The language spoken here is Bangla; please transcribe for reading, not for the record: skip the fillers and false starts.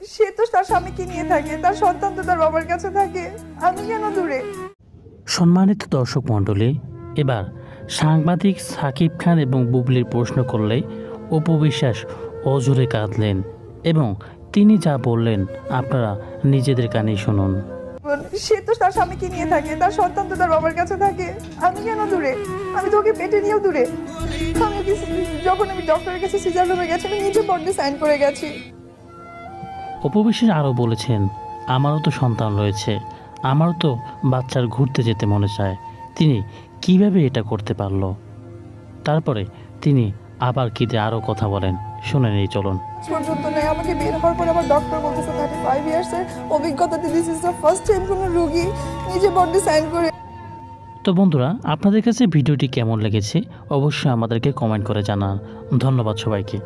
সে তো তার স্বামীকে নিয়ে থাকে, তার সন্তান তো তার বাবার কাছে থাকে, আমি কেন দূরে? সম্মানিত দর্শক মণ্ডলী, এবার সাংবাদিক সাকিব খান এবং বুবলির প্রশ্ন করলে অপু বিশ্বাস অজোরে কাঁদলেন এবং তিনি যা বললেন আপনারা নিজেদের কানেই শুনুন। সে তো তার স্বামীকে নিয়ে থাকে, তার সন্তান তো তার বাবার কাছে থাকে, আমি কেন দূরে? আমি তো ওকে পেটে নিয়েও দূরে। যখন আমি ডক্টরের কাছে সিজার রুমে গেছি, আমি নিজে বডি সাইন করে গেছি। অপু বিশ্বাস আরও বলেছেন, আমারও তো সন্তান রয়েছে, আমারও তো বাচ্চার ঘুরতে যেতে মনে চায়, তিনি কিভাবে এটা করতে পারলো। তারপরে তিনি আবার কিতে আরও কথা বলেন, শুনে নেই চলুন। পর্যন্ত নেই, আমাকে বের হওয়ার পর আমার ডক্টর বলতেছে 35 ইয়ার্সের অভিজ্ঞতাতে this is the first time কোনো রোগী নিজে বডি সাইন করে। তো বন্ধুরা, আপনাদের কাছে ভিডিওটি কেমন লেগেছে অবশ্যই আমাদেরকে কমেন্ট করে জানান। ধন্যবাদ সবাইকে।